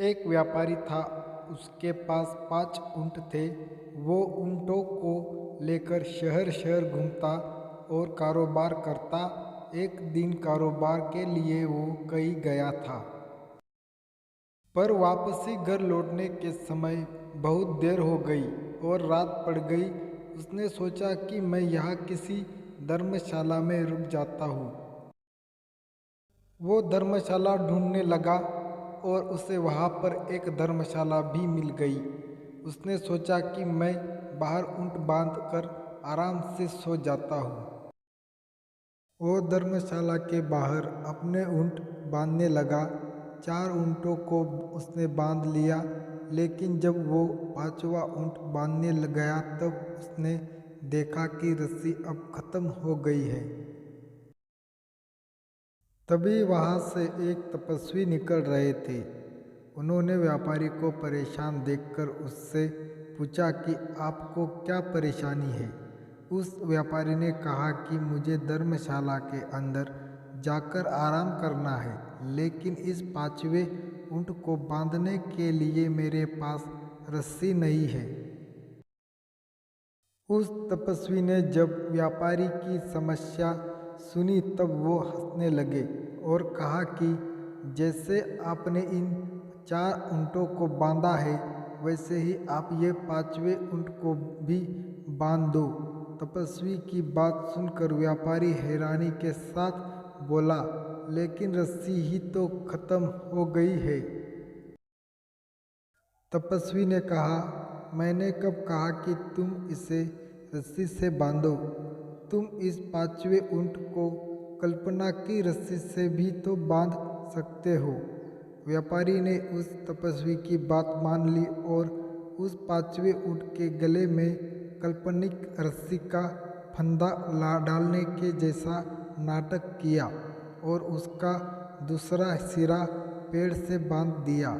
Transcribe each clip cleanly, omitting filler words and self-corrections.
एक व्यापारी था। उसके पास 5 ऊँट थे। वो ऊँटों को लेकर शहर शहर घूमता और कारोबार करता। एक दिन कारोबार के लिए वो कहीं गया था, पर वापसी घर लौटने के समय बहुत देर हो गई और रात पड़ गई। उसने सोचा कि मैं यहाँ किसी धर्मशाला में रुक जाता हूँ। वो धर्मशाला ढूंढने लगा और उसे वहाँ पर एक धर्मशाला भी मिल गई। उसने सोचा कि मैं बाहर ऊँट बांध कर आराम से सो जाता हूँ। वो धर्मशाला के बाहर अपने ऊँट बांधने लगा। 4 ऊँटों को उसने बांध लिया, लेकिन जब वो 5वां ऊँट बांधने गया तब उसने देखा कि रस्सी अब खत्म हो गई है। तभी वहाँ से एक तपस्वी निकल रहे थे। उन्होंने व्यापारी को परेशान देखकर उससे पूछा कि आपको क्या परेशानी है। उस व्यापारी ने कहा कि मुझे धर्मशाला के अंदर जाकर आराम करना है, लेकिन इस 5वें ऊँट को बांधने के लिए मेरे पास रस्सी नहीं है। उस तपस्वी ने जब व्यापारी की समस्या सुनी तब वो हंसने लगे और कहा कि जैसे आपने इन 4 ऊँटों को बांधा है, वैसे ही आप ये 5वें ऊँट को भी बांध दो। तपस्वी की बात सुनकर व्यापारी हैरानी के साथ बोला, लेकिन रस्सी ही तो खत्म हो गई है। तपस्वी ने कहा, मैंने कब कहा कि तुम इसे रस्सी से बांधो। तुम इस 5वें ऊँट को कल्पना की रस्सी से भी तो बांध सकते हो। व्यापारी ने उस तपस्वी की बात मान ली और उस 5वें ऊँट के गले में काल्पनिक रस्सी का फंदा डालने के जैसा नाटक किया और उसका दूसरा सिरा पेड़ से बांध दिया।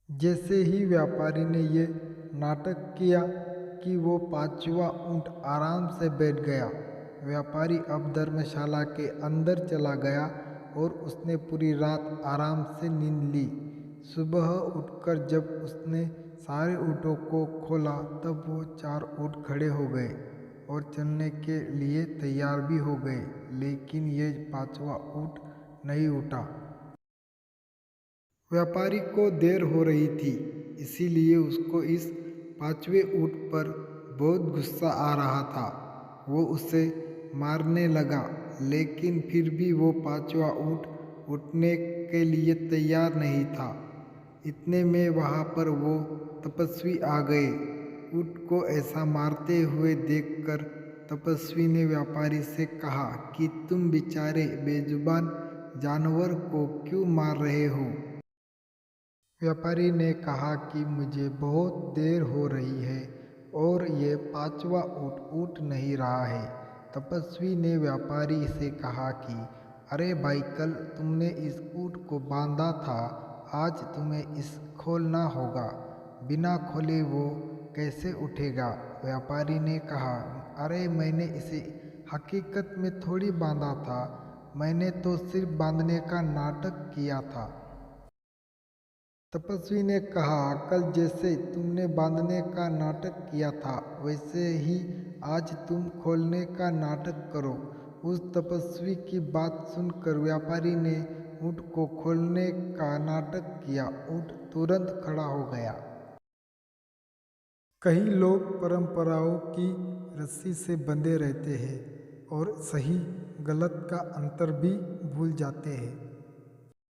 जैसे ही व्यापारी ने ये नाटक किया कि वो 5वां ऊँट आराम से बैठ गया, व्यापारी अब धर्मशाला के अंदर चला गया और उसने पूरी रात आराम से नींद ली। सुबह उठकर जब उसने सारे ऊँटों को खोला तब वो 4 ऊँट खड़े हो गए और चलने के लिए तैयार भी हो गए, लेकिन ये 5वां ऊँट नहीं उठा। व्यापारी को देर हो रही थी, इसीलिए उसको इस 5वें ऊँट पर बहुत गुस्सा आ रहा था। वो उसे मारने लगा, लेकिन फिर भी वो 5वां ऊँट उठने के लिए तैयार नहीं था। इतने में वहाँ पर वो तपस्वी आ गए। ऊँट को ऐसा मारते हुए देखकर तपस्वी ने व्यापारी से कहा कि तुम बेचारे बेजुबान जानवर को क्यों मार रहे हो। व्यापारी ने कहा कि मुझे बहुत देर हो रही है और ये 5वां ऊँट उठ नहीं रहा है। तपस्वी ने व्यापारी से कहा कि अरे भाई, कल तुमने इस ऊँट को बांधा था, आज तुम्हें इसे खोलना होगा। बिना खोले वो कैसे उठेगा। व्यापारी ने कहा, अरे मैंने इसे हकीकत में थोड़ी बांधा था, मैंने तो सिर्फ बांधने का नाटक किया था। तपस्वी ने कहा, कल जैसे तुमने बांधने का नाटक किया था, वैसे ही आज तुम खोलने का नाटक करो। उस तपस्वी की बात सुनकर व्यापारी ने ऊँट को खोलने का नाटक किया। ऊँट तुरंत खड़ा हो गया। कई लोग परंपराओं की रस्सी से बंधे रहते हैं और सही गलत का अंतर भी भूल जाते हैं।